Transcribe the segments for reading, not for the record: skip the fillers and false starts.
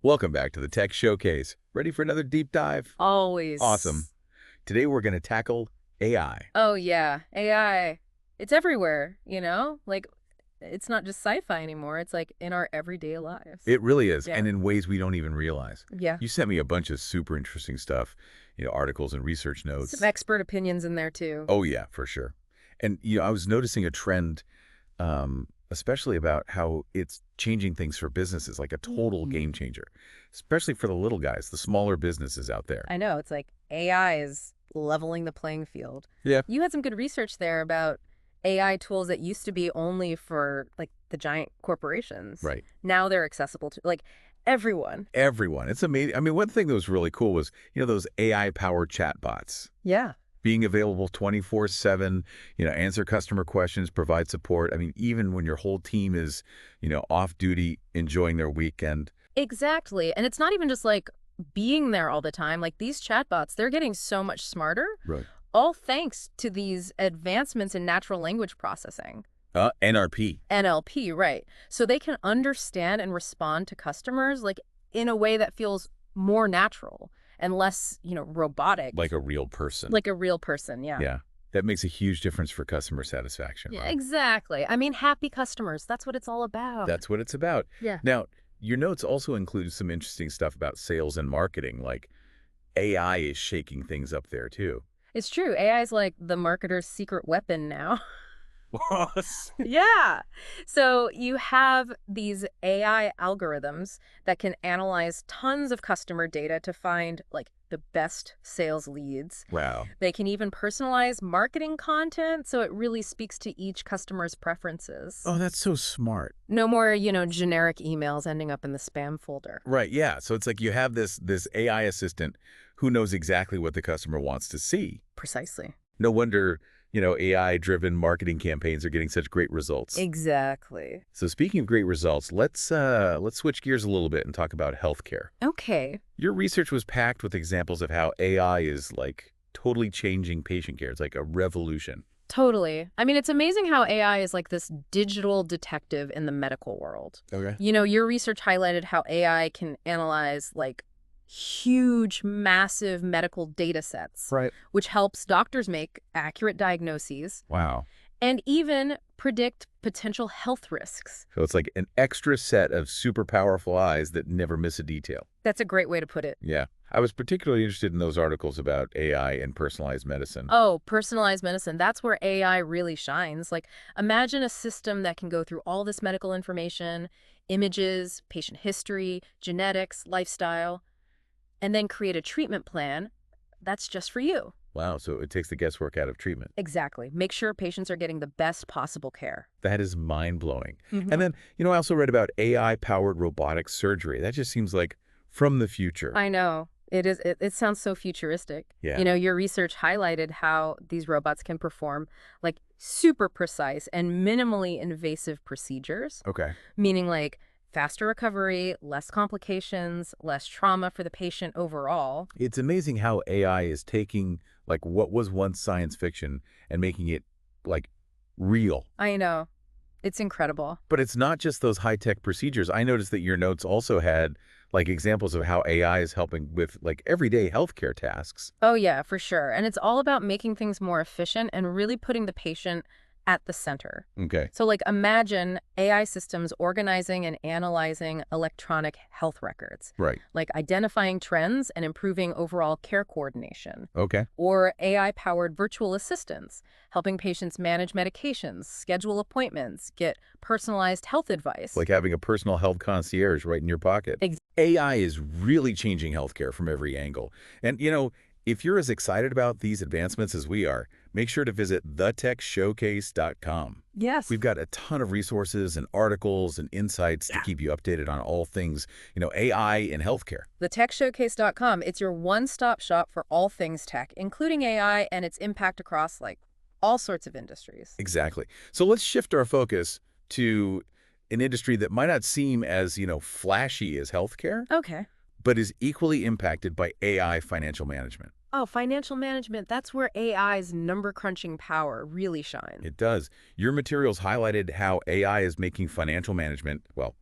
Welcome back to the Tech Showcase. Ready for another deep dive? Awesome. Always. Today we're going to tackle AI. Oh, yeah. AI. It's everywhere, it's not just sci-fi anymore. It's like in our everyday lives. It really is, Yeah. and in ways we don't even realize. Yeah. You sent me a bunch of super interesting stuff, articles and research Some notes. expert opinions in there too. Oh yeah, for sure. And I was noticing a trend, especially about how it's changing things for businesses, like a total game changer, especially for the little guys, the smaller businesses out there. I know. It's like AI is leveling the playing field. Yeah. You had some good research there about AI tools that used to be only for like the giant corporations. Right. Now they're accessible to like everyone. Everyone. It's amazing. I mean, one thing that was really cool was, those AI-powered chatbots Yeah. being available 24/7, answer customer questions, provide support. I mean, even when your whole team is, off duty, enjoying their weekend. Exactly. And it's not even just like being there all the time. Like these chatbots, they're getting so much smarter, Right. all thanks to these advancements in natural language processing. NRP. NLP, right. So they can understand and respond to customers like in a way that feels more natural and less, robotic. Like a real person. Like a real person, yeah. Yeah. That makes a huge difference for customer satisfaction, Yeah, right? exactly. I mean, happy customers, that's what it's all about. That's what it's about. Yeah. Now, your notes also include some interesting stuff about sales and marketing, like AI is shaking things up there too. It's true. AI is like the marketer's secret weapon now. Boss. Yeah. So you have these AI algorithms that can analyze tons of customer data to find like the best sales leads. Wow. They can even personalize marketing content so it really speaks to each customer's preferences. Oh, that's so smart. No more, generic emails ending up in the spam folder. Right, yeah. So it's like you have this AI assistant who knows exactly what the customer wants to see. Precisely. No wonder, AI-driven marketing campaigns are getting such great results. Exactly. So speaking of great results, let's switch gears a little bit and talk about healthcare. Okay. Your research was packed with examples of how AI is like totally changing patient care. It's like a revolution. Totally. I mean, it's amazing how AI is like this digital detective in the medical world. Okay. Your research highlighted how AI can analyze like huge, massive medical data sets, Right. which helps doctors make accurate diagnoses Wow. and even predict potential health risks. So it's like an extra set of super powerful eyes that never miss a detail. That's a great way to put it. Yeah. I was particularly interested in those articles about AI and personalized medicine. Oh, personalized medicine. That's where AI really shines. Like, imagine a system that can go through all this medical information, images, patient history, genetics, lifestyle, and then create a treatment plan that's just for you. Wow. So it takes the guesswork out of treatment. Exactly. Make sure patients are getting the best possible care. That is mind-blowing. Mhm. And then, I also read about AI-powered robotic surgery. That just seems like from the future. I know. It is. It sounds so futuristic. Yeah. Your research highlighted how these robots can perform like super precise and minimally invasive procedures, Okay. meaning like faster recovery, less complications, less trauma for the patient overall. It's amazing how AI is taking like what was once science fiction and making it like real. I know. It's incredible. But it's not just those high-tech procedures. I noticed that your notes also had like examples of how AI is helping with like everyday healthcare tasks. Oh, yeah, for sure. And it's all about making things more efficient and really putting the patient at the center. Okay. So like imagine AI systems organizing and analyzing electronic health records, Right. like identifying trends and improving overall care coordination. Okay. Or AI-powered virtual assistants, helping patients manage medications, schedule appointments, get personalized health advice. Like having a personal health concierge right in your pocket. Ex- AI is really changing healthcare from every angle. And, if you're as excited about these advancements as we are, make sure to visit thetechshowcase.com. Yes. We've got a ton of resources and articles and insights to keep you updated on all things, AI and healthcare. TheTechShowcase.com, it's your one-stop shop for all things tech, including AI and its impact across like all sorts of industries. Exactly. So let's shift our focus to an industry that might not seem as, flashy as healthcare, Okay. but is equally impacted by AI financial management. Oh, financial management, that's where AI's number crunching power really shines. It does. Your materials highlighted how AI is making financial management, well,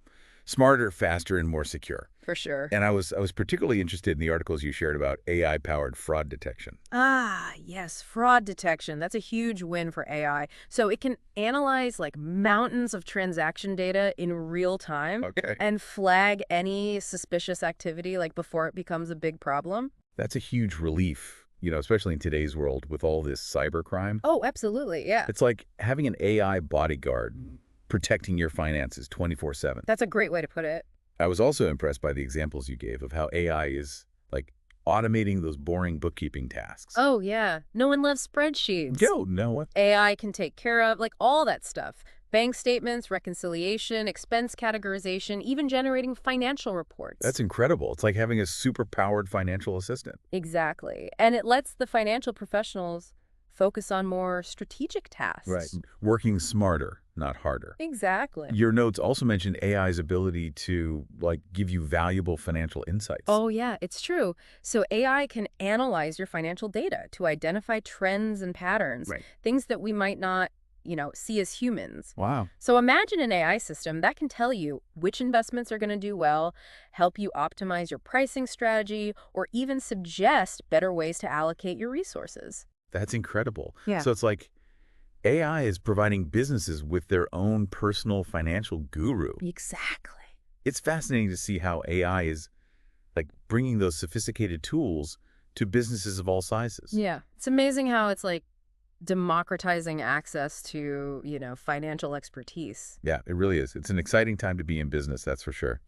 Smarter, faster, and more secure. For sure. And I was particularly interested in the articles you shared about AI-powered fraud detection. Ah, yes, fraud detection. That's a huge win for AI. So it can analyze like mountains of transaction data in real time Okay. and flag any suspicious activity like before it becomes a big problem. That's a huge relief, especially in today's world with all this cybercrime. Oh, absolutely. Yeah. It's like having an AI bodyguard protecting your finances 24/7. That's a great way to put it. I was also impressed by the examples you gave of how AI is like automating those boring bookkeeping tasks. Oh, yeah. No one loves spreadsheets. No. AI can take care of like all that stuff. Bank statements, reconciliation, expense categorization, even generating financial reports. That's incredible. It's like having a super-powered financial assistant. Exactly. And it lets the financial professionals focus on more strategic tasks. Working smarter, not harder. Exactly. Your notes also mentioned AI's ability to give you valuable financial insights. Oh, yeah, it's true. So AI can analyze your financial data to identify trends and patterns, things that we might not, see as humans. Wow. So imagine an AI system that can tell you which investments are going to do well, help you optimize your pricing strategy, or even suggest better ways to allocate your resources. That's incredible. Yeah. So it's like AI is providing businesses with their own personal financial guru. Exactly. It's fascinating to see how AI is bringing those sophisticated tools to businesses of all sizes. Yeah. It's amazing how it's democratizing access to, financial expertise. Yeah, it really is. It's an exciting time to be in business, that's for sure.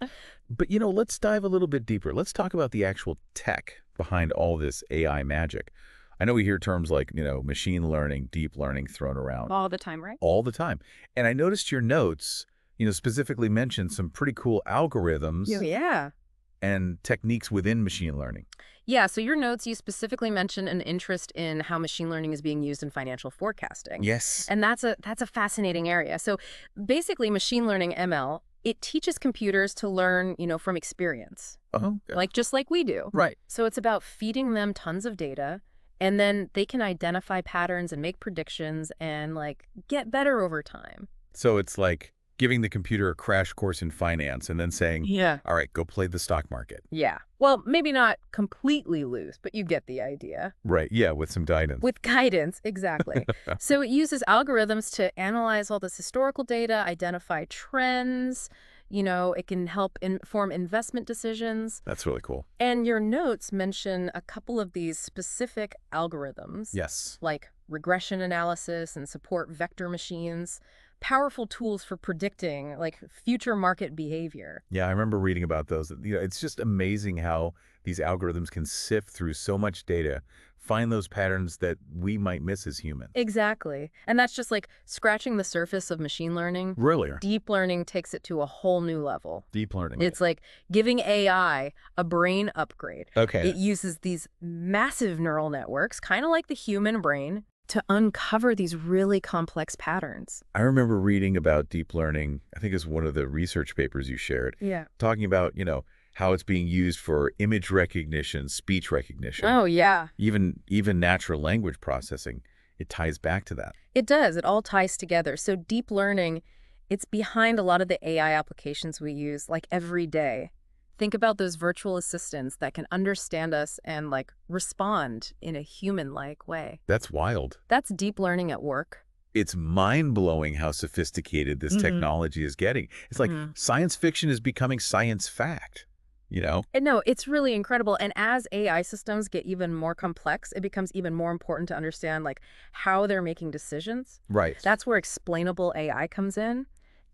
But, let's dive a little bit deeper. Let's talk about the actual tech behind all this AI magic. I know we hear terms like, machine learning, deep learning thrown around. All the time, right? All the time. And I noticed your notes, specifically mentioned some pretty cool algorithms Yeah. and techniques within machine learning. Yeah, so your notes, you specifically mention an interest in how machine learning is being used in financial forecasting. Yes. And that's a fascinating area. So basically, machine learning, ML, it teaches computers to learn, from experience, Oh, okay. just like we do. Right. So it's about feeding them tons of data, and then they can identify patterns and make predictions and get better over time. So it's like giving the computer a crash course in finance and then saying, Yeah. all right, go play the stock market. Yeah. Well, maybe not completely loose, but you get the idea. Right. Yeah, with some guidance. With guidance, exactly. So it uses algorithms to analyze all this historical data, identify trends. It can help inform investment decisions. That's really cool. And your notes mention a couple of these specific algorithms. Yes. Like regression analysis and support vector machines. Powerful tools for predicting future market behavior. Yeah, I remember reading about those. It's just amazing how these algorithms can sift through so much data, find those patterns that we might miss as humans. Exactly. And that's just scratching the surface of machine learning. Really? Deep learning takes it to a whole new level. Deep learning. It's like giving AI a brain upgrade. Okay. It uses these massive neural networks, kind of like the human brain, to uncover these really complex patterns. I remember reading about deep learning, I think it's one of the research papers you shared, Yeah. talking about, how it's being used for image recognition, speech recognition, Oh, yeah. even natural language processing. It ties back to that. It does. It all ties together. So deep learning, it's behind a lot of the AI applications we use every day. Think about those virtual assistants that can understand us and respond in a human-like way. That's wild. That's deep learning at work. It's mind-blowing how sophisticated this technology is getting. It's like science fiction is becoming science fact, And no, it's really incredible. And as AI systems get even more complex, it becomes even more important to understand how they're making decisions. Right. That's where explainable AI comes in.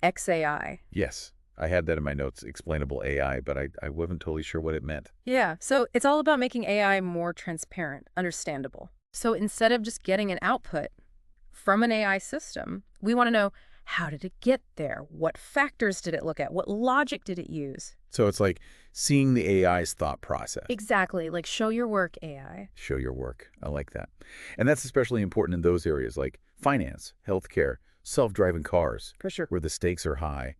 XAI. Yes. I had that in my notes, explainable AI, but I wasn't totally sure what it meant. Yeah, so it's all about making AI more transparent, understandable. So instead of just getting an output from an AI system, we want to know, how did it get there? What factors did it look at? What logic did it use? So it's like seeing the AI's thought process. Exactly, show your work, AI. Show your work. I like that. And that's especially important in those areas like finance, healthcare, self-driving cars, For sure. where the stakes are high.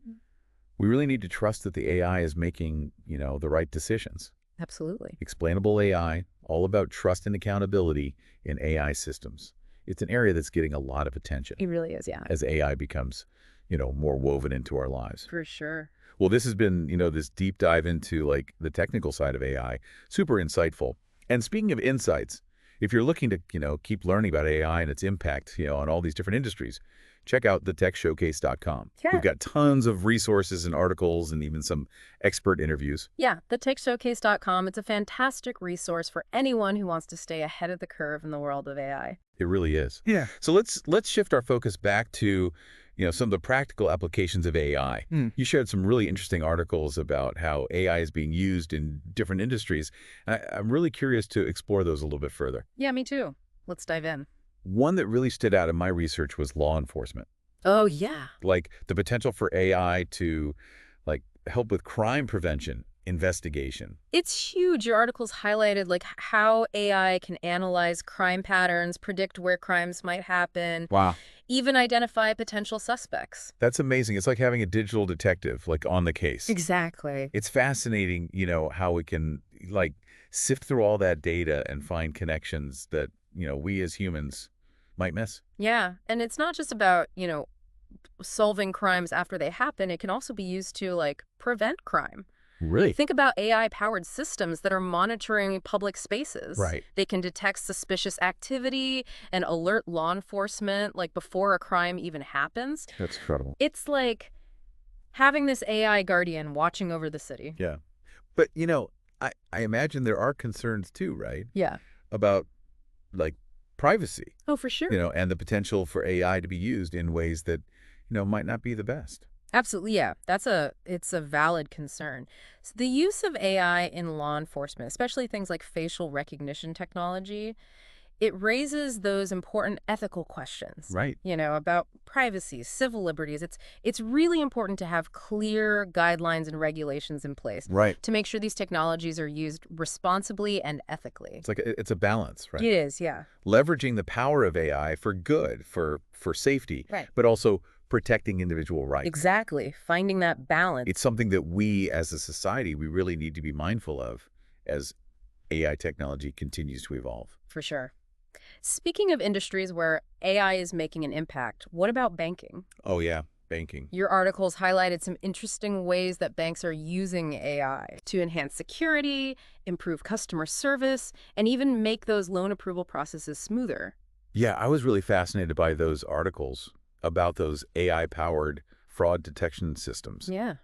We really need to trust that the AI is making, the right decisions. Absolutely. Explainable AI, all about trust and accountability in AI systems. It's an area that's getting a lot of attention It really is, yeah. as AI becomes, more woven into our lives. For sure. Well, this has been, this deep dive into like the technical side of AI. Super insightful. And speaking of insights, if you're looking to, keep learning about AI and its impact, on all these different industries, check out thetechshowcase.com. Yeah. We've got tons of resources and articles and even some expert interviews. Yeah, thetechshowcase.com. It's a fantastic resource for anyone who wants to stay ahead of the curve in the world of AI. It really is. Yeah. So let's shift our focus back to, some of the practical applications of AI. You shared some really interesting articles about how AI is being used in different industries. I'm really curious to explore those a little bit further. Yeah, me too. Let's dive in. One that really stood out in my research was law enforcement. Oh, yeah. Like the potential for AI to like help with crime prevention, investigation. It's huge. Your articles highlighted like how AI can analyze crime patterns, predict where crimes might happen, Wow. even identify potential suspects. That's amazing. It's like having a digital detective like on the case. Exactly. It's fascinating, how we can like sift through all that data and find connections that, we as humans might miss. Yeah. And it's not just about, solving crimes after they happen. It can also be used to like prevent crime. Really? Think about AI-powered systems that are monitoring public spaces. Right. They can detect suspicious activity and alert law enforcement like before a crime even happens. That's incredible. It's like having this AI guardian watching over the city. Yeah. But, I imagine there are concerns too, right? Yeah. About like privacy, Oh, for sure. and the potential for AI to be used in ways that, might not be the best. Absolutely, yeah. It's a valid concern. So the use of AI in law enforcement, especially things like facial recognition technology, it raises those important ethical questions. Right. About privacy, civil liberties. It's really important to have clear guidelines and regulations in place Right. to make sure these technologies are used responsibly and ethically. It's a balance, right? It is, yeah. Leveraging the power of AI for good, for safety, Right. but also protecting individual rights. Exactly. Finding that balance. It's something that we as a society, we really need to be mindful of as AI technology continues to evolve. For sure. Speaking of industries where AI is making an impact, what about banking? Oh yeah, banking. Your articles highlighted some interesting ways that banks are using AI to enhance security, improve customer service, and even make those loan approval processes smoother. Yeah, I was really fascinated by those articles about those AI-powered fraud detection systems. Yeah,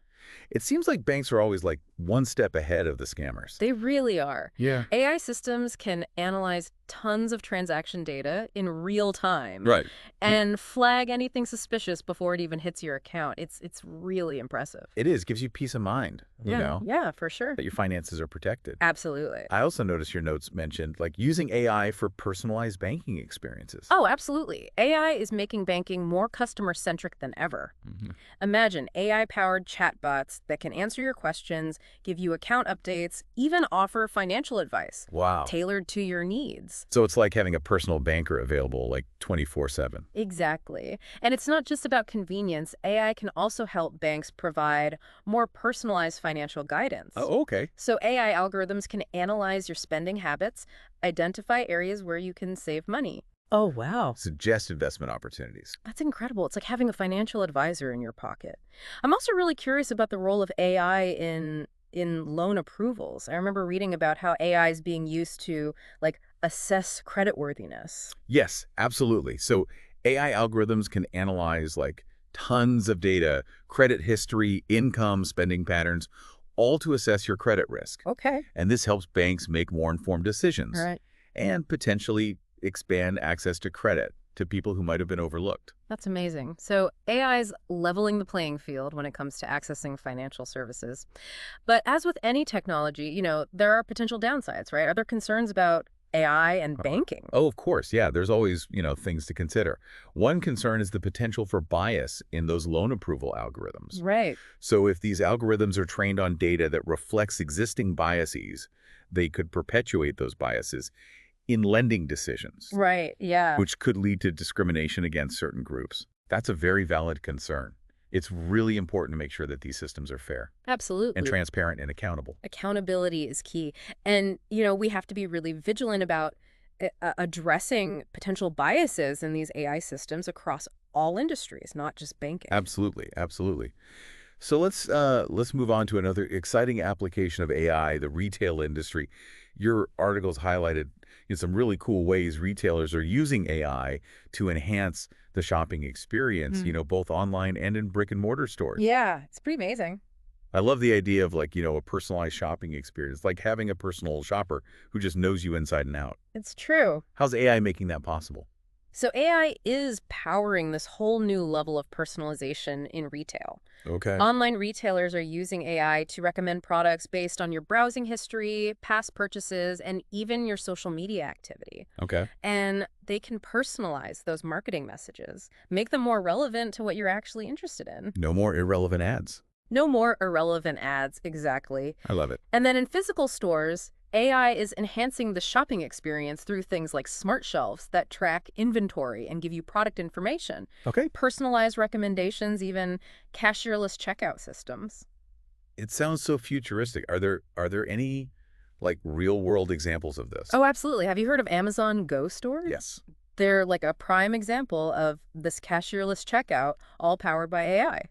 It seems like banks are always like one step ahead of the scammers. they really are. Yeah. AI systems can analyze tons of transaction data in real time Right. and flag anything suspicious before it even hits your account. It's really impressive. It is. Gives you peace of mind, Yeah, for sure. that your finances are protected. Absolutely. I also noticed your notes mentioned like using AI for personalized banking experiences. Oh, absolutely. AI is making banking more customer-centric than ever. Mhm. Imagine AI-powered chatbots that can answer your questions, give you account updates, even offer financial advice Wow. tailored to your needs. So it's like having a personal banker available like 24/7. Exactly. And it's not just about convenience. AI can also help banks provide more personalized financial guidance. Oh, okay. So AI algorithms can analyze your spending habits, identify areas where you can save money. Oh, wow. Suggest investment opportunities. That's incredible. It's like having a financial advisor in your pocket. I'm also really curious about the role of AI in loan approvals. I remember reading about how AI is being used to like assess creditworthiness. Yes, absolutely. So AI algorithms can analyze like tons of data, credit history, income, spending patterns, all to assess your credit risk. Okay. And this helps banks make more informed decisions All right. and potentially expand access to credit to people who might have been overlooked. That's amazing. So AI is leveling the playing field when it comes to accessing financial services. But as with any technology, there are potential downsides, right? Are there concerns about AI and banking? Oh, of course. Yeah, there's always, things to consider. One concern is the potential for bias in those loan approval algorithms. Right. So if these algorithms are trained on data that reflects existing biases, they could perpetuate those biases in lending decisions, Right. Yeah. which could lead to discrimination against certain groups. That's a very valid concern. It's really important to make sure that these systems are fair Absolutely. and transparent and accountable. Accountability is key. And, we have to be really vigilant about addressing potential biases in these AI systems across all industries, not just banking. Absolutely, absolutely. So let's move on to another exciting application of AI, the retail industry. Your articles highlighted some really cool ways retailers are using AI to enhance the shopping experience, both online and in brick and mortar stores. Yeah, it's pretty amazing. I love the idea of like, a personalized shopping experience, like having a personal shopper who just knows you inside and out. It's true. How's AI making that possible? So AI is powering this whole new level of personalization in retail. Okay. Online retailers are using AI to recommend products based on your browsing history, past purchases, and even your social media activity. Okay. And they can personalize those marketing messages, make them more relevant to what you're actually interested in. No more irrelevant ads. No more irrelevant ads, exactly. I love it. And then in physical stores, AI is enhancing the shopping experience through things like smart shelves that track inventory and give you product information, Okay. personalized recommendations, even cashierless checkout systems. It sounds so futuristic. Are there any like real world examples of this? Oh, absolutely. Have you heard of Amazon Go stores? Yes. They're like a prime example of this cashierless checkout, all powered by AI.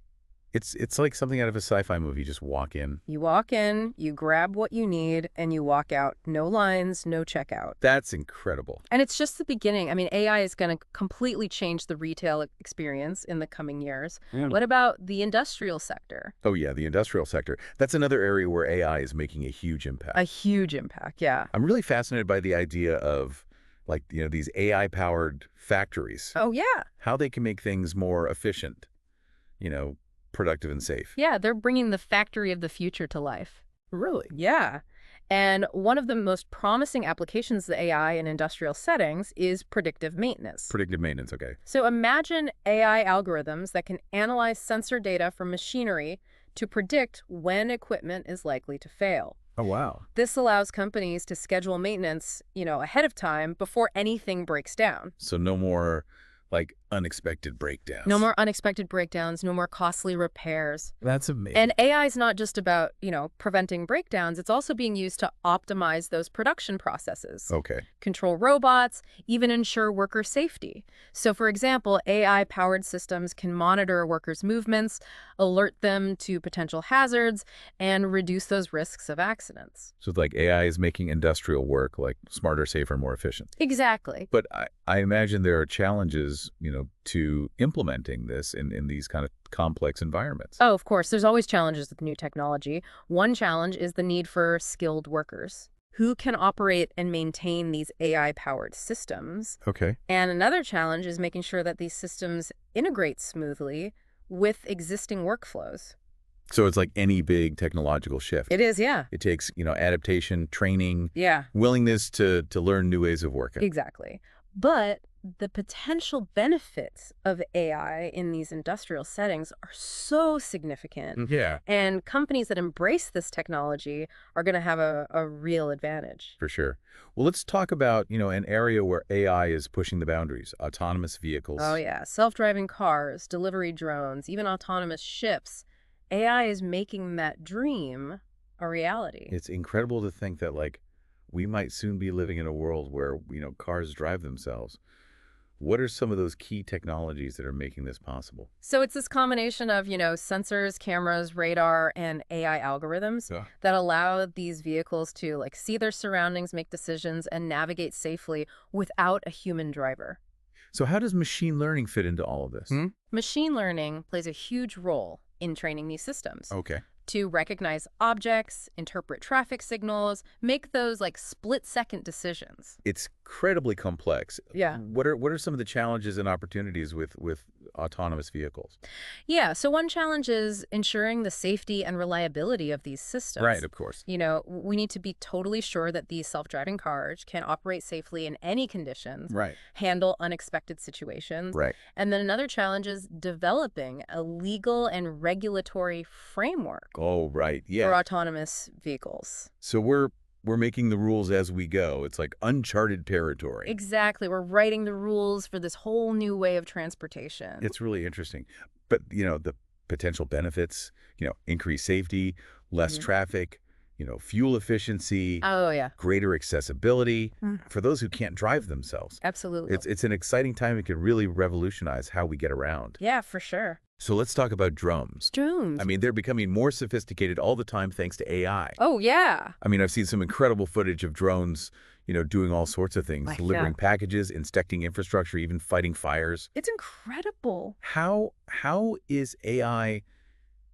It's like something out of a sci-fi movie. Just walk in. You walk in, you grab what you need, and you walk out. No lines, no checkout. That's incredible. And it's just the beginning. I mean, AI is going to completely change the retail experience in the coming years. Yeah. What about the industrial sector? Oh yeah, the industrial sector. That's another area where AI is making a huge impact. A huge impact, yeah. I'm really fascinated by the idea of like, these AI-powered factories. Oh, yeah. How they can make things more efficient, productive and safe. Yeah, they're bringing the factory of the future to life. Really? Yeah. And one of the most promising applications of AI in industrial settings is predictive maintenance. Predictive maintenance, okay. So imagine AI algorithms that can analyze sensor data from machinery to predict when equipment is likely to fail. Oh, wow. This allows companies to schedule maintenance, ahead of time before anything breaks down. So no more like unexpected breakdowns. No more unexpected breakdowns, no more costly repairs. That's amazing. And AI is not just about, preventing breakdowns. It's also being used to optimize those production processes, Okay. control robots, even ensure worker safety. So, for example, AI-powered systems can monitor workers' movements, alert them to potential hazards, and reduce those risks of accidents. So like AI is making industrial work like smarter, safer, more efficient. Exactly. But I imagine there are challenges, to implementing this in these kind of complex environments. Oh, of course. There's always challenges with new technology. One challenge is the need for skilled workers who can operate and maintain these AI-powered systems. Okay. And another challenge is making sure that these systems integrate smoothly with existing workflows. So it's like any big technological shift. It is, yeah. It takes, adaptation, training, Yeah, willingness to learn new ways of working. exactly. But the potential benefits of AI in these industrial settings are so significant. Yeah, And companies that embrace this technology are going to have a real advantage. for sure. Well, let's talk about, an area where AI is pushing the boundaries, autonomous vehicles. Oh, yeah. Self-driving cars, delivery drones, even autonomous ships. AI is making that dream a reality. It's incredible to think that, like, we might soon be living in a world where, cars drive themselves. What are some of those key technologies that are making this possible? So it's this combination of, sensors, cameras, radar, and AI algorithms Yeah. that allow these vehicles to see their surroundings, make decisions, and navigate safely without a human driver. So how does machine learning fit into all of this? Machine learning plays a huge role in training these systems Okay. to recognize objects, interpret traffic signals, make those split-second decisions. It's incredibly complex. Yeah. What are some of the challenges and opportunities with autonomous vehicles? Yeah, so one challenge is ensuring the safety and reliability of these systems. Right, of course. We need to be totally sure that these self-driving cars can operate safely in any conditions, Right. handle unexpected situations. Right. And then another challenge is developing a legal and regulatory framework Oh, right. for Yeah. autonomous vehicles. So we're making the rules as we go. It's like uncharted territory. Exactly. We're writing the rules for this whole new way of transportation. It's really interesting. But, the potential benefits, increased safety, less traffic, fuel efficiency, Oh, yeah. greater accessibility Mm. for those who can't drive themselves. Absolutely. It's an exciting time. It could really revolutionize how we get around. Yeah, for sure. So let's talk about drones. Drones. I mean, they're becoming more sophisticated all the time thanks to AI. Oh, yeah. I mean, I've seen some incredible footage of drones, doing all sorts of things, Like, delivering yeah. packages, inspecting infrastructure, even fighting fires. It's incredible. How is AI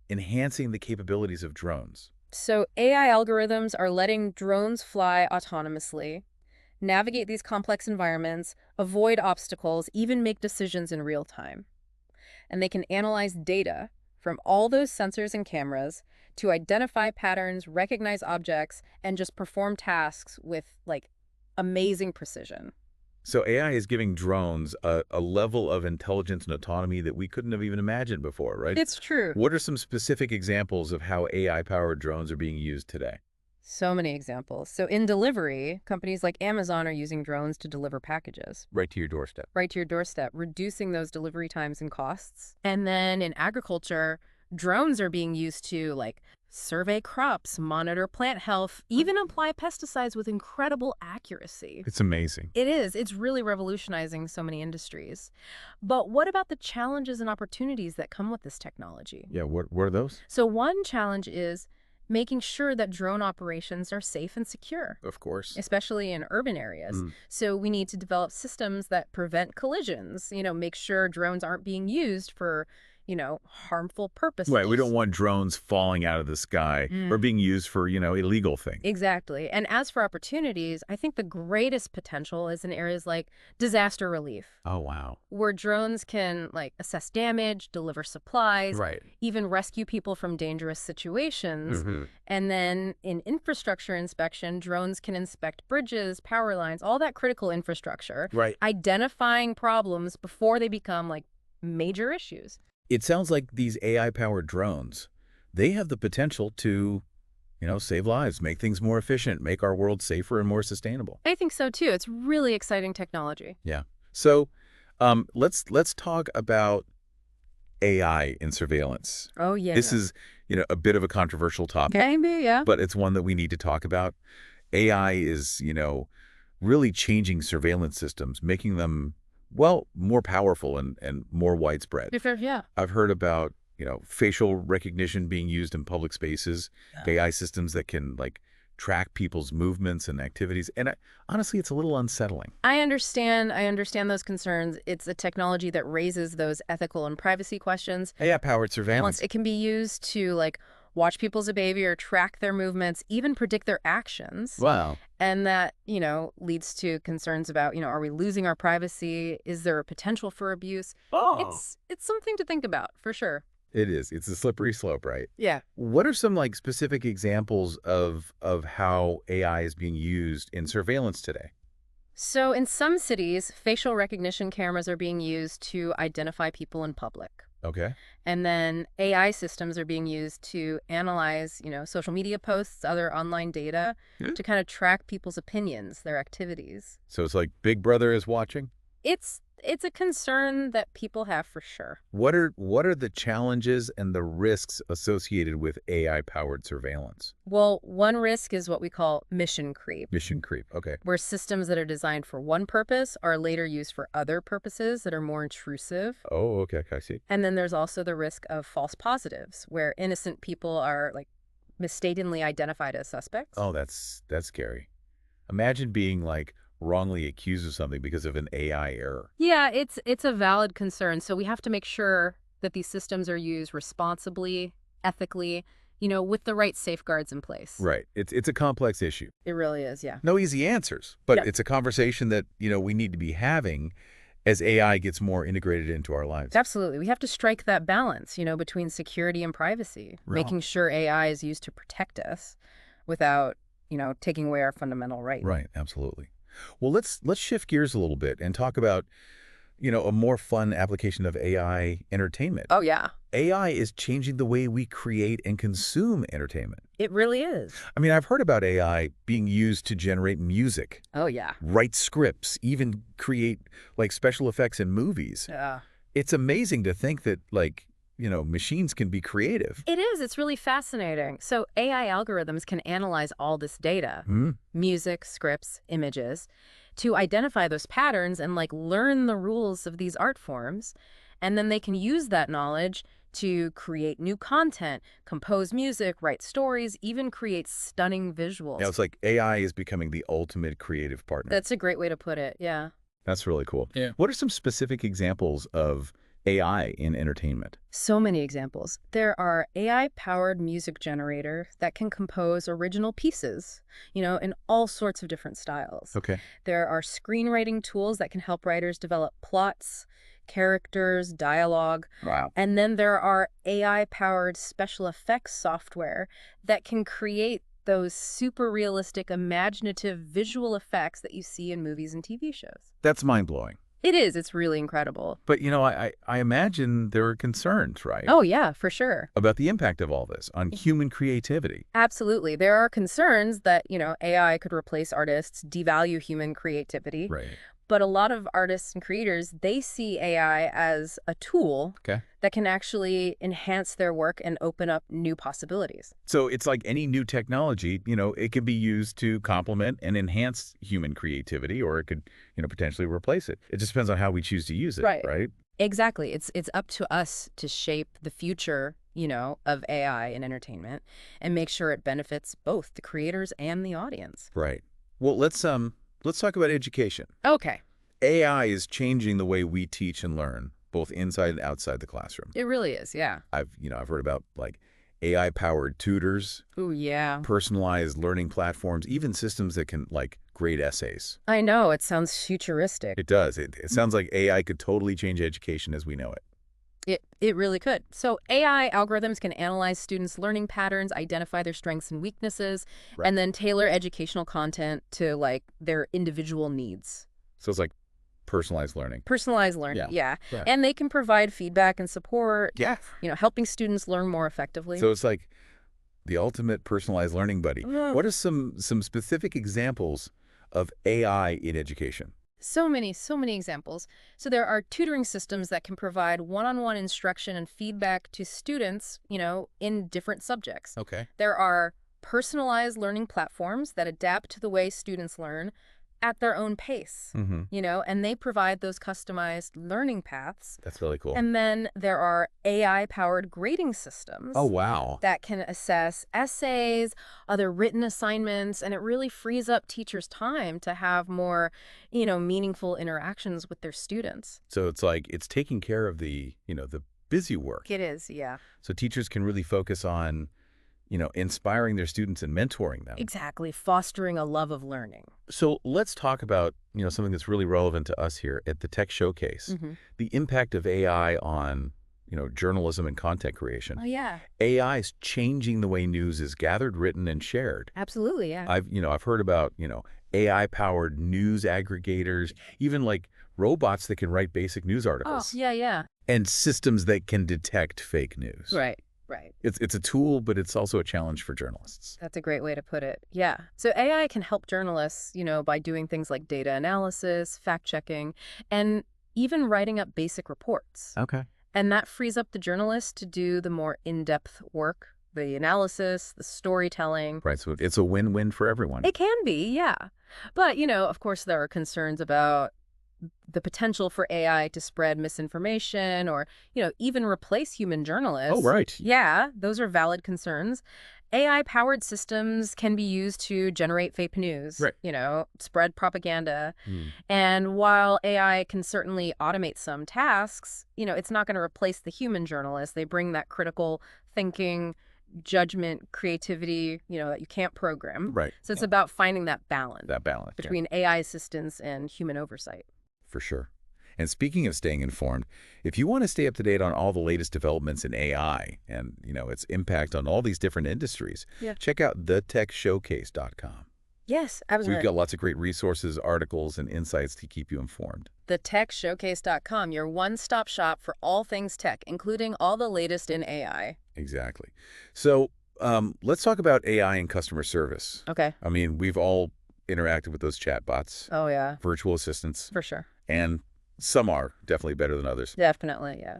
enhancing the capabilities of drones? So AI algorithms are letting drones fly autonomously, navigate these complex environments, avoid obstacles, even make decisions in real time. And they can analyze data from all those sensors and cameras to identify patterns, recognize objects, and just perform tasks with, like, amazing precision. So AI is giving drones a level of intelligence and autonomy that we couldn't have even imagined before, right? It's true. What are some specific examples of how AI-powered drones are being used today? So many examples. So in delivery, companies like Amazon are using drones to deliver packages Right to your doorstep. right to your doorstep, reducing those delivery times and costs. And then in agriculture, drones are being used to, like, survey crops, monitor plant health, even apply pesticides with incredible accuracy. It's amazing. It is. It's really revolutionizing so many industries. But what about the challenges and opportunities that come with this technology? Yeah, what are those? So one challenge is making sure that drone operations are safe and secure, Of course. especially in urban areas. So we need to develop systems that prevent collisions, make sure drones aren't being used for, harmful purposes. Right, we don't want drones falling out of the sky or being used for, illegal things. Exactly. And as for opportunities, I think the greatest potential is in areas like disaster relief, Oh, wow. where drones can, like, assess damage, deliver supplies, Right. even rescue people from dangerous situations. Mhm. And then in infrastructure inspection, drones can inspect bridges, power lines, all that critical infrastructure, Right. identifying problems before they become, like, major issues. It sounds like these AI-powered drones, they have the potential to, save lives, make things more efficient, make our world safer and more sustainable. I think so too. It's really exciting technology. Yeah. So, let's talk about AI in surveillance. Oh, yeah. This is, a bit of a controversial topic, Maybe, yeah. but it's one that we need to talk about. AI is, really changing surveillance systems, making them, well, more powerful and more widespread. Yeah. I've heard about, facial recognition being used in public spaces, AI systems that can, like, track people's movements and activities. And honestly, it's a little unsettling. I understand those concerns. It's a technology that raises those ethical and privacy questions. AI-powered surveillance. Once it can be used to, like, watch people's behavior, track their movements, even predict their actions. Wow. And that, leads to concerns about, are we losing our privacy? Is there a potential for abuse? Oh. It's something to think about, for sure. It is. It's a slippery slope, right? Yeah. What are some, like, specific examples of how AI is being used in surveillance today? So in some cities, facial recognition cameras are being used to identify people in public. Okay. And then AI systems are being used to analyze, social media posts, other online data, to kind of track people's opinions, their activities. So it's like Big Brother is watching? It's a concern that people have, for sure. What are the challenges and the risks associated with AI-powered surveillance? Well, one risk is what we call mission creep, Mission creep. Okay. where systems that are designed for one purpose are later used for other purposes that are more intrusive. Oh, okay. I see. And then there's also the risk of false positives, where innocent people are, like, mistakenly identified as suspects. Oh, that's scary. Imagine being, like, wrongly accused of something because of an AI error. Yeah, it's a valid concern. So we have to make sure that these systems are used responsibly, ethically, with the right safeguards in place. Right. It's a complex issue. It really is, yeah. No easy answers, but Yeah. it's a conversation that, we need to be having as AI gets more integrated into our lives. Absolutely. We have to strike that balance, between security and privacy, Right. making sure AI is used to protect us without, taking away our fundamental rights. Right. Absolutely. Well, let's shift gears a little bit and talk about, a more fun application of AI entertainment. Oh, yeah. AI is changing the way we create and consume entertainment. It really is. I mean, I've heard about AI being used to generate music, Oh, yeah. write scripts, even create, like, special effects in movies. Yeah. It's amazing to think that, like, machines can be creative. It is. It's really fascinating. So AI algorithms can analyze all this data, music, scripts, images, to identify those patterns and, like, learn the rules of these art forms. And then they can use that knowledge to create new content, compose music, write stories, even create stunning visuals. It's like AI is becoming the ultimate creative partner. That's a great way to put it, yeah. That's really cool. Yeah. What are some specific examples of AI in entertainment? So many examples. There are AI-powered music generator that can compose original pieces, in all sorts of different styles. Okay. There are screenwriting tools that can help writers develop plots, characters, dialogue. Wow. And then there are AI-powered special effects software that can create those super realistic, imaginative visual effects that you see in movies and TV shows. That's mind-blowing. It is. It's really incredible. But, I imagine there are concerns, right? Oh, yeah, for sure. About the impact of all this on human creativity. Absolutely. There are concerns that, AI could replace artists, devalue human creativity. Right. But a lot of artists and creators, they see AI as a tool Okay. that can actually enhance their work and open up new possibilities. So it's like any new technology, it can be used to complement and enhance human creativity, or it could, potentially replace it. It just depends on how we choose to use it, right? Exactly. It's up to us to shape the future, of AI in entertainment and make sure it benefits both the creators and the audience. Right. Well, let's talk about education. Okay. AI is changing the way we teach and learn, both inside and outside the classroom. It really is, yeah. I've heard about like AI-powered tutors, Ooh, yeah. personalized learning platforms, even systems that can grade essays. I know, it sounds futuristic. It does. It sounds like AI could totally change education as we know it. It really could. So AI algorithms can analyze students' learning patterns, identify their strengths and weaknesses, Right. and then tailor educational content to their individual needs. So it's like personalized learning. Personalized learning, yeah. Yeah. And they can provide feedback and support, Yeah. helping students learn more effectively. So it's like the ultimate personalized learning buddy. Mm. What are some specific examples of AI in education? So many examples. So there are tutoring systems that can provide one-on-one instruction and feedback to students, in different subjects. Okay. There are personalized learning platforms that adapt to the way students learn at their own pace, Mm-hmm. and they provide those customized learning paths. That's really cool. And then there are AI-powered grading systems. Oh, wow. That can assess essays, other written assignments, and it really frees up teachers' time to have more, meaningful interactions with their students. So it's like it's taking care of the busy work. It is, yeah. So teachers can really focus on, inspiring their students and mentoring them. Exactly, fostering a love of learning. So let's talk about, something that's really relevant to us here at the Tech Showcase, Mm-hmm. the impact of AI on, journalism and content creation. Oh, yeah. AI is changing the way news is gathered, written, and shared. Absolutely, yeah. I've heard about, AI-powered news aggregators, even like robots that can write basic news Oh, articles, yeah. and systems that can detect fake news. Right. It's a tool, but it's also a challenge for journalists. That's a great way to put it. Yeah. So AI can help journalists, by doing things like data analysis, fact-checking, and even writing up basic reports. Okay. And that frees up the journalist to do the more in-depth work, the analysis, the storytelling. Right, so it's a win-win for everyone. It can be, yeah. But, of course, there are concerns about the potential for AI to spread misinformation or, even replace human journalists. Oh, right. Yeah, those are valid concerns. AI-powered systems can be used to generate fake news, Right. Spread propaganda. Hmm. And while AI can certainly automate some tasks, it's not going to replace the human journalist. They bring that critical thinking, judgment, creativity, that you can't program. Right. So it's about finding that balance That balance. Yeah, between AI assistance and human oversight. for sure. And speaking of staying informed, if you want to stay up to date on all the latest developments in AI and, its impact on all these different industries, Yeah. check out thetechshowcase.com. Yes, We've absolutely. got lots of great resources, articles, and insights to keep you informed. TheTechShowcase.com, your one-stop shop for all things tech, including all the latest in AI. Exactly. So let's talk about AI and customer service. Okay. I mean, we've all interacted with those chatbots, Oh, yeah, virtual assistants, for sure. and some are definitely better than others. Definitely, yeah.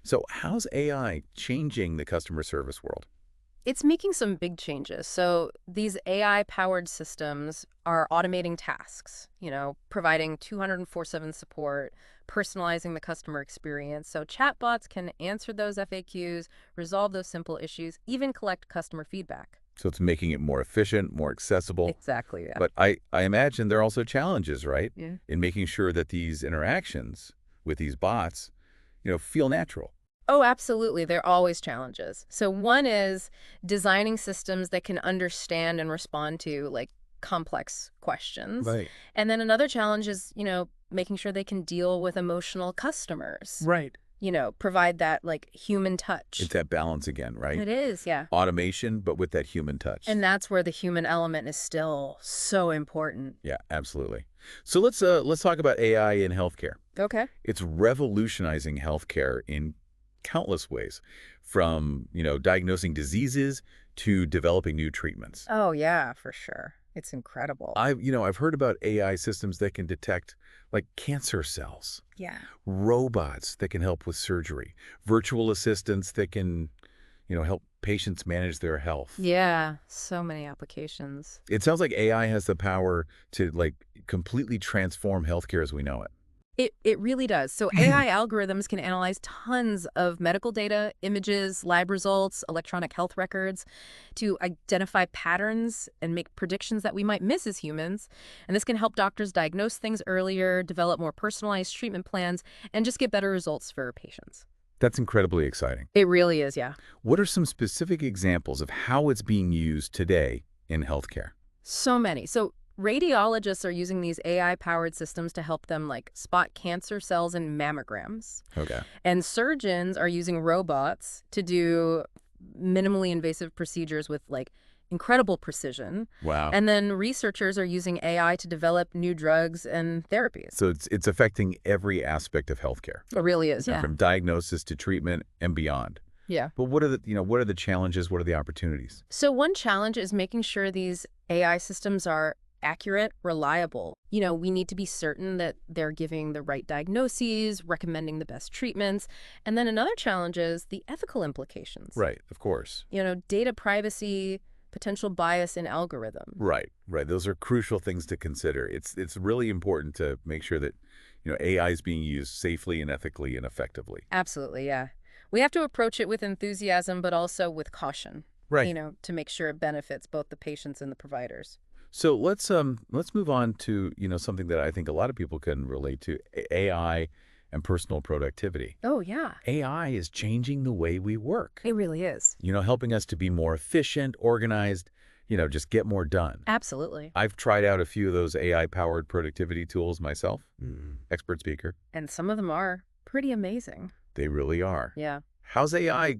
So how's AI changing the customer service world? It's making some big changes. So these AI-powered systems are automating tasks, providing 204/7 support, personalizing the customer experience. So chatbots can answer those FAQs, resolve those simple issues, even collect customer feedback. So it's making it more efficient, more accessible. Exactly, yeah. But I imagine there are also challenges, right? Yeah. In making sure that these interactions with these bots, feel natural. Oh, absolutely. There are always challenges. So one is designing systems that can understand and respond to like complex questions. Right. And then another challenge is, making sure they can deal with emotional customers. Right. Provide that like human touch. It's that balance again, right? It is, yeah. Automation, but with that human touch. And that's where the human element is still so important. Yeah, absolutely. So let's talk about AI in healthcare. Okay. It's revolutionizing healthcare in countless ways, from, diagnosing diseases to developing new treatments. Oh, yeah, for sure. It's incredible. I've heard about AI systems that can detect like cancer cells, Yeah. robots that can help with surgery, virtual assistants that can, help patients manage their health. Yeah, so many applications. It sounds like AI has the power to like completely transform healthcare as we know it. It really does. So AI algorithms can analyze tons of medical data, images, lab results, electronic health records to identify patterns and make predictions that we might miss as humans. And this can help doctors diagnose things earlier, develop more personalized treatment plans, and just get better results for patients. That's incredibly exciting. It really is, yeah. What are some specific examples of how it's being used today in healthcare? So many. So radiologists are using these AI-powered systems to help them like spot cancer cells in mammograms. Okay. And surgeons are using robots to do minimally invasive procedures with like incredible precision. Wow. And then researchers are using AI to develop new drugs and therapies. So it's affecting every aspect of healthcare, It really is, yeah. from diagnosis to treatment and beyond. Yeah. But what are the challenges? What are the opportunities? So one challenge is making sure these AI systems are accurate, reliable. We need to be certain that they're giving the right diagnoses, recommending the best treatments. And then another challenge is the ethical implications. Right, of course. Data privacy, potential bias in algorithms. Right. Those are crucial things to consider. It's really important to make sure that, AI is being used safely and ethically and effectively. Absolutely, yeah. We have to approach it with enthusiasm, but also with caution. Right. To make sure it benefits both the patients and the providers. So let's move on to, something that I think a lot of people can relate to, AI and personal productivity. Oh, yeah. AI is changing the way we work. It really is. Helping us to be more efficient, organized, just get more done. Absolutely. I've tried out a few of those AI-powered productivity tools myself, expert speaker. And some of them are pretty amazing. They really are. Yeah. How's AI,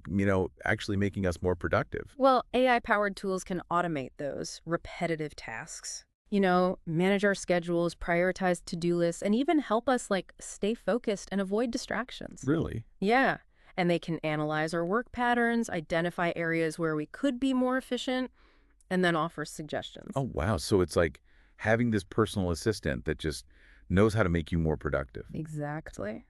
actually making us more productive? Well, AI-powered tools can automate those repetitive tasks. Manage our schedules, prioritize to-do lists, and even help us like stay focused and avoid distractions. Really? Yeah. And they can analyze our work patterns, identify areas where we could be more efficient, and then offer suggestions. Oh, wow. So it's like having this personal assistant that just knows how to make you more productive. Exactly.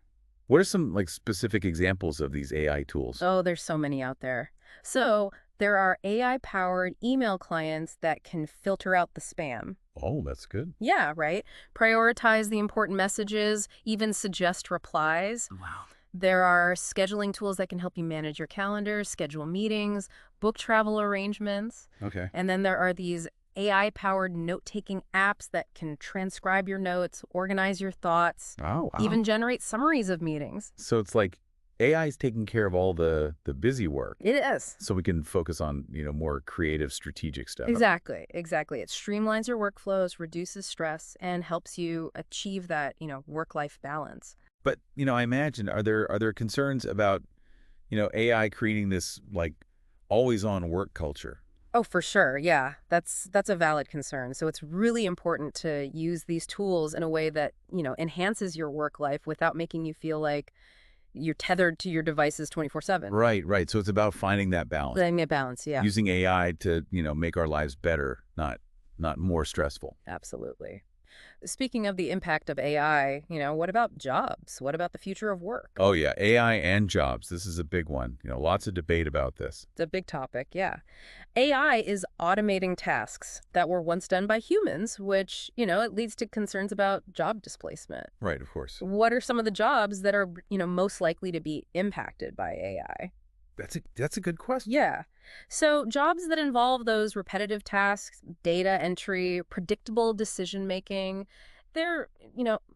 What are some like specific examples of these AI tools? Oh, there's so many out there. So there are AI-powered email clients that can filter out the spam. Oh, that's good. Yeah, right. Prioritize the important messages, even suggest replies. Wow. There are scheduling tools that can help you manage your calendar, schedule meetings, book travel arrangements. Okay. And then there are these AI-powered note-taking apps that can transcribe your notes, organize your thoughts, Oh, wow. even generate summaries of meetings. So it's like AI is taking care of all the busy work, It is. so we can focus on, more creative, strategic stuff. Exactly. It streamlines your workflows, reduces stress, and helps you achieve that, work-life balance. But, I imagine, are there concerns about, AI creating this like always-on work culture? Oh, for sure. Yeah, that's a valid concern. So it's really important to use these tools in a way that, enhances your work life without making you feel like you're tethered to your devices 24/7. Right. So it's about finding that balance. Finding a balance, yeah. Using AI to, make our lives better, not more stressful. Absolutely. Speaking of the impact of AI, what about jobs? What about the future of work? Oh yeah, AI and jobs. This is a big one. Lots of debate about this. It's a big topic, yeah. AI is automating tasks that were once done by humans, which, it leads to concerns about job displacement. Right, of course. What are some of the jobs that are, most likely to be impacted by AI? That's a good question. Yeah. So jobs that involve those repetitive tasks, data entry, predictable decision making, they're,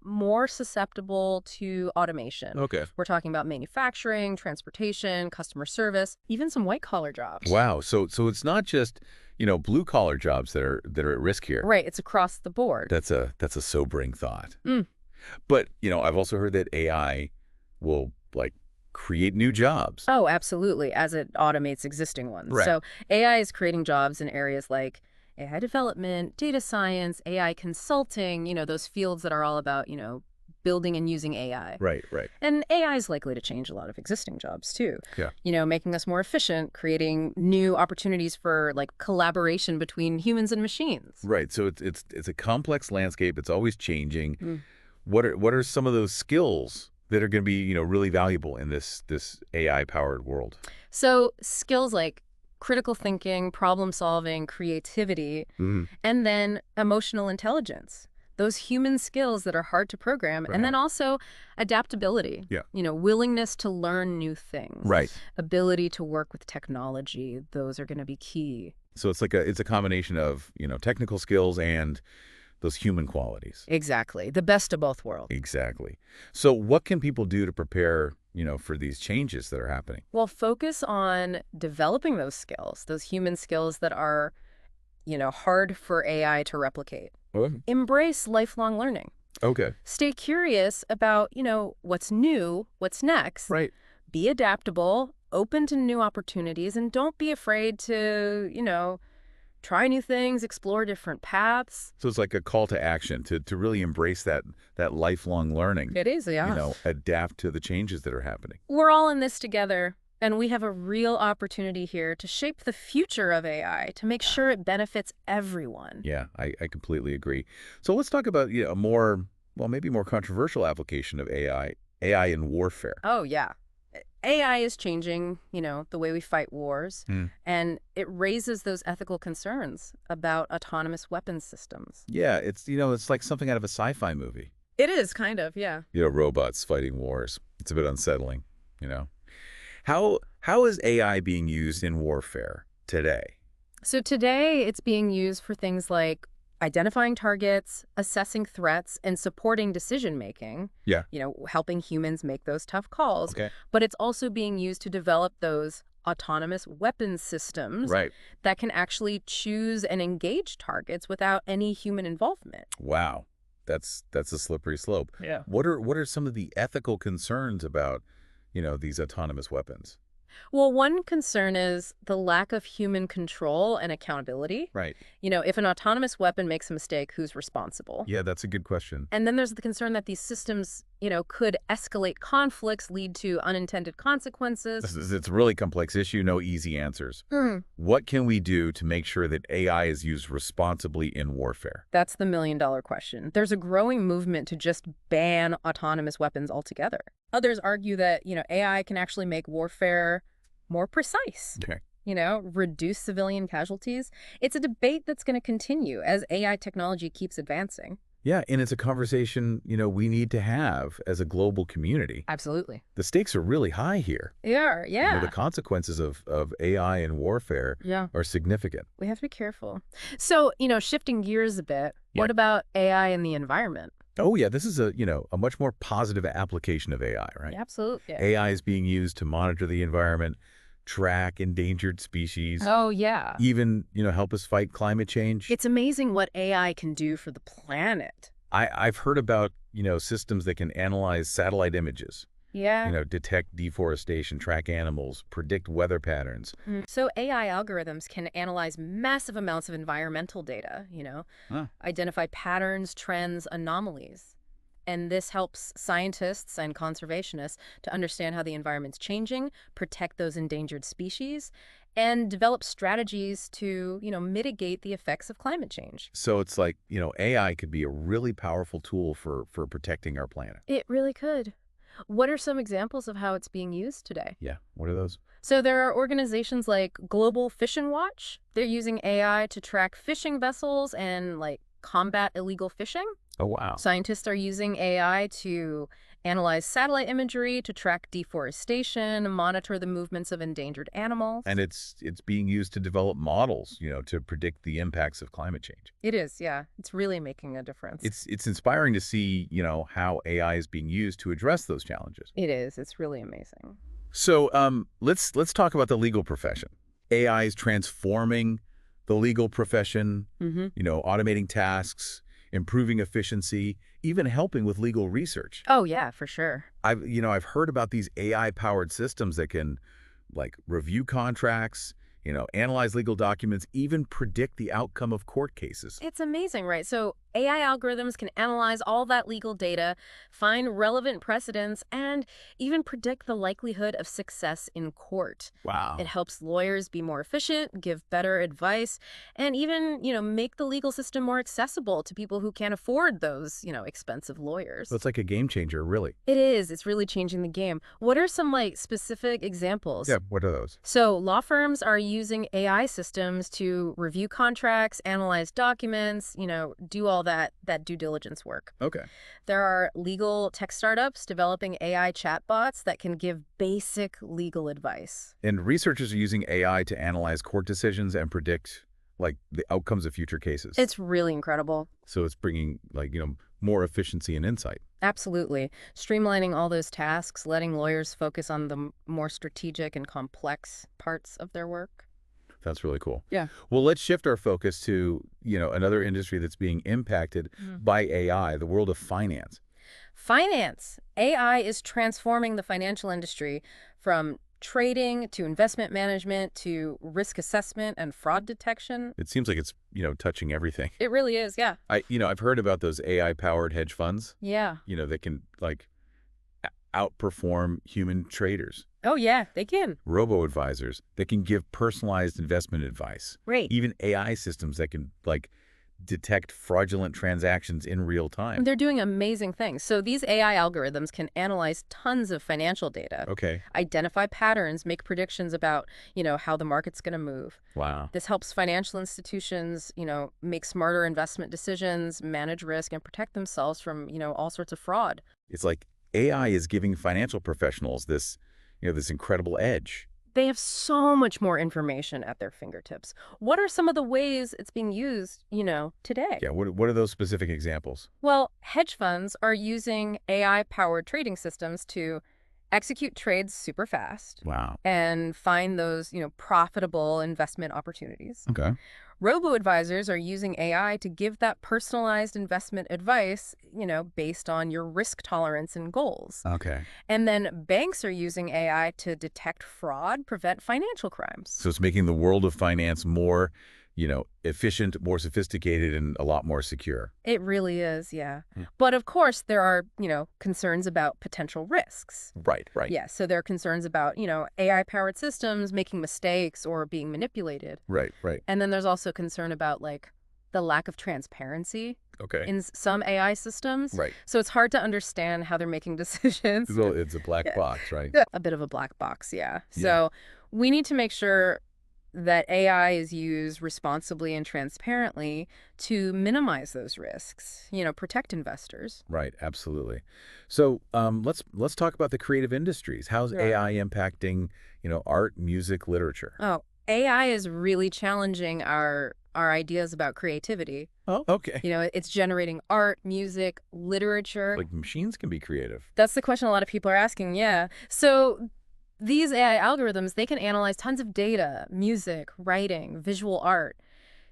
more susceptible to automation. Okay. We're talking about manufacturing, transportation, customer service, even some white collar jobs. Wow. So it's not just, blue collar jobs that are at risk here. Right. It's across the board. That's a sobering thought. Mm. But, I've also heard that AI will create new jobs. Oh, absolutely, as it automates existing ones. Right. So AI is creating jobs in areas like AI development, data science, AI consulting, those fields that are all about, building and using AI. Right. And AI is likely to change a lot of existing jobs too. Yeah. Making us more efficient, creating new opportunities for collaboration between humans and machines. Right. So it's a complex landscape. It's always changing. Mm. What are some of those skills that are going to be, really valuable in this AI-powered world? So skills like critical thinking, problem solving, creativity, and then emotional intelligence. Those human skills that are hard to program. Right. And then also adaptability. Yeah. Willingness to learn new things. Right. Ability to work with technology. Those are going to be key. So it's a combination of, technical skills and those human qualities. Exactly. The best of both worlds. Exactly. So what can people do to prepare, for these changes that are happening? Well, focus on developing those skills, those human skills that are, hard for AI to replicate. Embrace lifelong learning. Okay. Stay curious about, what's new, what's next. Right. Be adaptable, open to new opportunities, and don't be afraid to, try new things, explore different paths. So it's like a call to action to really embrace that lifelong learning. It is, yeah. Adapt to the changes that are happening. We're all in this together, and we have a real opportunity here to shape the future of AI, to make sure it benefits everyone. Yeah, I completely agree. So let's talk about maybe more controversial application of AI in warfare. Oh, yeah. AI is changing, the way we fight wars, and it raises those ethical concerns about autonomous weapons systems. Yeah, it's like something out of a sci-fi movie. It is, kind of, yeah. Robots fighting wars. It's a bit unsettling, How is AI being used in warfare today? So today, it's being used for things like identifying targets, assessing threats, and supporting decision-making. Yeah. Helping humans make those tough calls. Okay. But it's also being used to develop those autonomous weapons systems Right. that can actually choose and engage targets without any human involvement. Wow. That's a slippery slope. Yeah. What are some of the ethical concerns about, these autonomous weapons? Well, one concern is the lack of human control and accountability. Right. If an autonomous weapon makes a mistake, who's responsible? Yeah, that's a good question. And then there's the concern that these systems, could escalate conflicts, lead to unintended consequences. It's a really complex issue, no easy answers. What can we do to make sure that AI is used responsibly in warfare? That's the million-dollar question. There's a growing movement to just ban autonomous weapons altogether. Others argue that, AI can actually make warfare more precise. Okay. Reduce civilian casualties. It's a debate that's going to continue as AI technology keeps advancing. Yeah, and it's a conversation, we need to have as a global community. Absolutely. The stakes are really high here. They are, yeah. The consequences of AI in warfare are significant. We have to be careful. So, shifting gears a bit, what about AI in the environment? Oh, yeah, this is a much more positive application of AI, right? Absolutely. AI is being used to monitor the environment, track endangered species. Oh, yeah. Even, help us fight climate change. It's amazing what AI can do for the planet. I've heard about, systems that can analyze satellite images. Yeah. Detect deforestation, track animals, predict weather patterns. So AI algorithms can analyze massive amounts of environmental data, identify patterns, trends, anomalies. And this helps scientists and conservationists to understand how the environment's changing, protect those endangered species, and develop strategies to, mitigate the effects of climate change. So it's like, AI could be a really powerful tool for protecting our planet. It really could. What are some examples of how it's being used today? Yeah. What are those? So there are organizations like Global Fishing Watch. They're using AI to track fishing vessels and combat illegal fishing. Oh, wow. Scientists are using AI to analyze satellite imagery to track deforestation, monitor the movements of endangered animals. And it's being used to develop models, to predict the impacts of climate change. It is, yeah. It's really making a difference. It's inspiring to see, how AI is being used to address those challenges. It is. It's really amazing. So let's talk about the legal profession. AI is transforming the legal profession, automating tasks, improving efficiency, even helping with legal research. Oh, yeah, for sure. I've heard about these AI-powered systems that can review contracts, analyze legal documents, even predict the outcome of court cases. It's amazing, right? So AI algorithms can analyze all that legal data, find relevant precedents, and even predict the likelihood of success in court. Wow. It helps lawyers be more efficient, give better advice, and even, make the legal system more accessible to people who can't afford those, expensive lawyers. So it's like a game changer, really. It is. It's really changing the game. What are some, specific examples? Yeah, what are those? So law firms are using AI systems to review contracts, analyze documents, do all that due diligence work. Okay. There are legal tech startups developing AI chatbots that can give basic legal advice. And researchers are using AI to analyze court decisions and predict the outcomes of future cases. It's really incredible. So it's bringing more efficiency and insight. Absolutely. Streamlining all those tasks, letting lawyers focus on the more strategic and complex parts of their work. That's really cool. Yeah. Well, let's shift our focus to, another industry that's being impacted by AI, the world of finance. Finance. AI is transforming the financial industry from trading to investment management to risk assessment and fraud detection. It seems like it's, touching everything. It really is, yeah. I've heard about those AI-powered hedge funds, Yeah. that can outperform human traders. Oh, yeah, they can. Robo-advisors that can give personalized investment advice. Right. Even AI systems that can detect fraudulent transactions in real time. They're doing amazing things. So these AI algorithms can analyze tons of financial data, Okay. identify patterns, make predictions about, how the market's going to move. Wow. This helps financial institutions, make smarter investment decisions, manage risk, and protect themselves from, all sorts of fraud. It's like AI is giving financial professionals this, this incredible edge. They have so much more information at their fingertips. What are some of the ways it's being used, today? Yeah, what are those specific examples? Well, hedge funds are using AI-powered trading systems to execute trades super fast Wow. and find those, profitable investment opportunities. Okay. Robo-advisors are using AI to give that personalized investment advice, based on your risk tolerance and goals. Okay. And then banks are using AI to detect fraud, prevent financial crimes. So it's making the world of finance more, efficient, more sophisticated, and a lot more secure. It really is, yeah. Hmm. But of course, there are, concerns about potential risks. Right. Yeah, so there are concerns about, AI-powered systems making mistakes or being manipulated. Right. And then there's also concern about, the lack of transparency Okay. in some AI systems. Right. So it's hard to understand how they're making decisions. So it's a black Yeah. box, right? A bit of a black box, yeah. Yeah. So we need to make sure that AI is used responsibly and transparently to minimize those risks, protect investors. Right, absolutely. So let's talk about the creative industries. How's Sure. AI impacting, art, music, literature? Oh, AI is really challenging our ideas about creativity. Oh, okay. It's generating art, music, literature. Like machines can be creative. That's the question a lot of people are asking, yeah. So these AI algorithms, they can analyze tons of data, music, writing, visual art,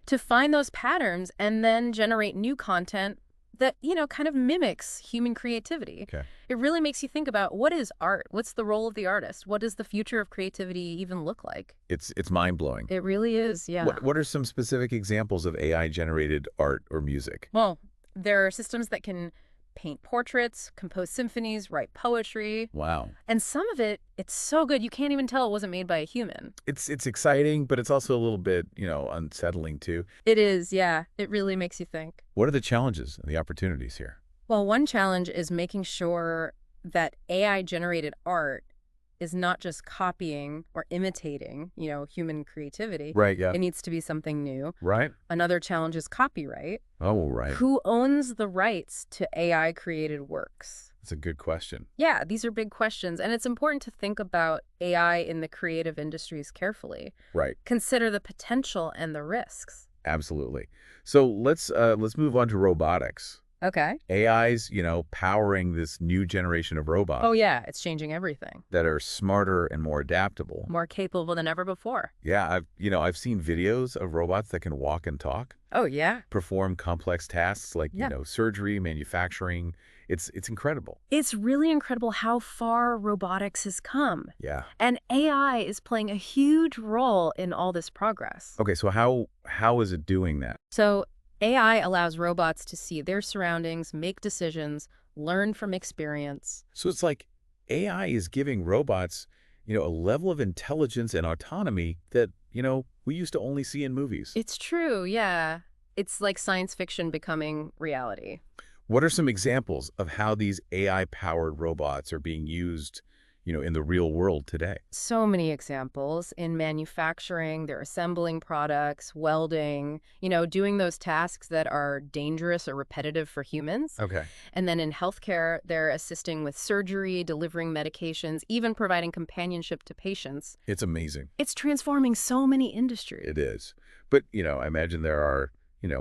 to find those patterns and then generate new content that, kind of mimics human creativity. Okay. It really makes you think about, what is art? What's the role of the artist? What does the future of creativity even look like? It's mind-blowing. It really is, yeah. What are some specific examples of AI-generated art or music? Well, there are systems that can paint portraits, compose symphonies, write poetry. Wow. And some of it, it's so good you can't even tell it wasn't made by a human. It's exciting, but it's also a little bit, unsettling too. It is, yeah. It really makes you think. What are the challenges and the opportunities here? Well, one challenge is making sure that AI-generated art is not just copying or imitating, human creativity. Right, yeah. It needs to be something new. Right? Another challenge is copyright. Oh, right. Who owns the rights to AI-created works? That's a good question. Yeah, these are big questions, and it's important to think about AI in the creative industries carefully. Right. Consider the potential and the risks. Absolutely. So let's move on to robotics. Okay. AI's, powering this new generation of robots Oh, yeah, it's changing everything. that are smarter and more adaptable. More capable than ever before. Yeah, I've seen videos of robots that can walk and talk, Oh, yeah. perform complex tasks like, Yeah. surgery, manufacturing. It's incredible. It's really incredible how far robotics has come. Yeah. And AI is playing a huge role in all this progress. Okay, so how is it doing that? So AI allows robots to see their surroundings, make decisions, learn from experience. So it's like AI is giving robots, a level of intelligence and autonomy that, we used to only see in movies. It's true, yeah. It's like science fiction becoming reality. What are some examples of how these AI-powered robots are being used, in the real world today? So many examples. In manufacturing, they're assembling products, welding, doing those tasks that are dangerous or repetitive for humans. Okay. And then in healthcare, they're assisting with surgery, delivering medications, even providing companionship to patients. It's amazing. It's transforming so many industries. It is. But, I imagine there are,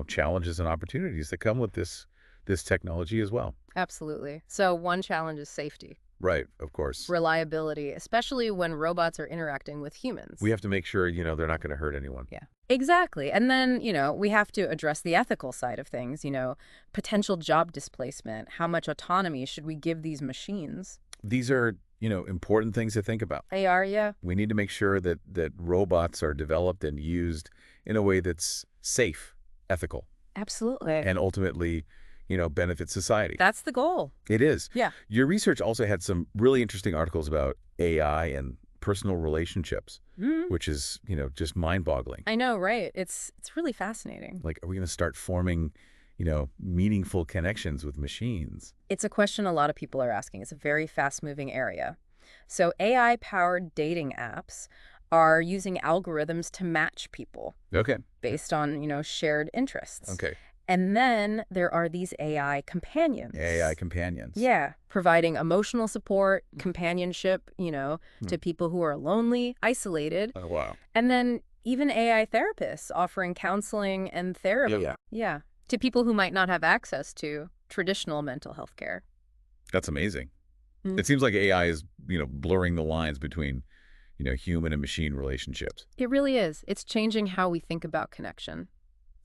challenges and opportunities that come with this technology as well. Absolutely. So one challenge is safety, Right, of course. reliability, especially when robots are interacting with humans. We have to make sure, they're not going to hurt anyone. Yeah, exactly. And then, we have to address the ethical side of things, potential job displacement. How much autonomy should we give these machines? These are, important things to think about. They are, yeah. We need to make sure that robots are developed and used in a way that's safe, ethical, Absolutely. and ultimately, benefits society. That's the goal. It is. Yeah. Your research also had some really interesting articles about AI and personal relationships, which is, just mind-boggling. I know, right? It's really fascinating. Like, are we going to start forming, meaningful connections with machines? It's a question a lot of people are asking. It's a very fast-moving area. So AI-powered dating apps are using algorithms to match people Okay. based on, shared interests. Okay. And then there are these AI companions. AI companions. Yeah, providing emotional support, companionship, to people who are lonely, isolated. Oh, wow. And then even AI therapists offering counseling and therapy. Yeah. Yeah, to people who might not have access to traditional mental health care. That's amazing. Mm. It seems like AI is, blurring the lines between, human and machine relationships. It really is. It's changing how we think about connection.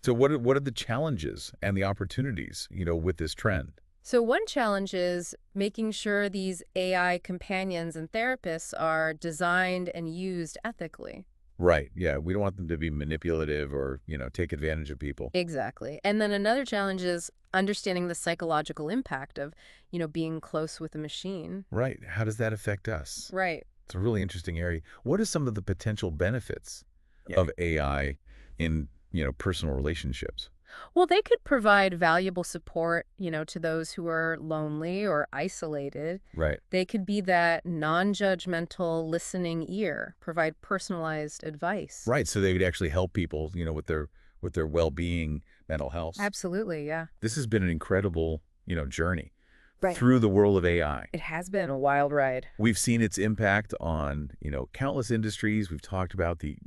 So what are the challenges and the opportunities, with this trend? So one challenge is making sure these AI companions and therapists are designed and used ethically. Right. Yeah. We don't want them to be manipulative or, take advantage of people. Exactly. And then another challenge is understanding the psychological impact of, being close with a machine. Right. How does that affect us? Right. It's a really interesting area. What are some of the potential benefits of AI in, personal relationships? Well, they could provide valuable support, to those who are lonely or isolated. Right. They could be that non-judgmental listening ear, provide personalized advice. Right. So they could actually help people, with their well-being, mental health. Absolutely, yeah. This has been an incredible, journey Right. through the world of AI. It has been a wild ride. We've seen its impact on, countless industries. We've talked about the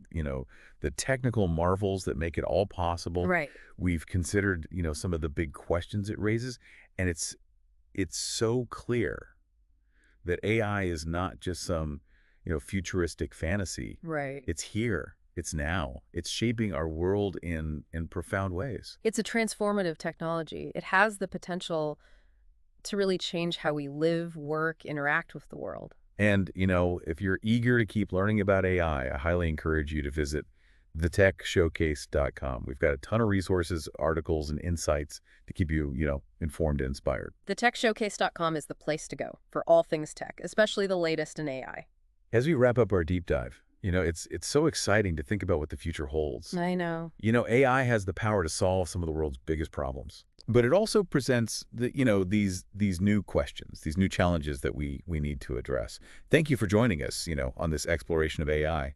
technical marvels that make it all possible. Right. We've considered, some of the big questions it raises, and it's so clear that AI is not just some, futuristic fantasy. Right. It's here. It's now. It's shaping our world in profound ways. It's a transformative technology. It has the potential to really change how we live, work, interact with the world. And, if you're eager to keep learning about AI, I highly encourage you to visit thetechshowcase.com. We've got a ton of resources, articles, and insights to keep you, informed and inspired. Thetechshowcase.com is the place to go for all things tech, especially the latest in AI. As we wrap up our deep dive, it's so exciting to think about what the future holds. I know. AI has the power to solve some of the world's biggest problems, but it also presents these new questions, these new challenges that we need to address. Thank you for joining us, on this exploration of AI.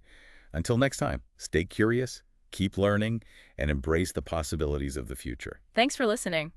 Until next time, stay curious, keep learning, and embrace the possibilities of the future. Thanks for listening.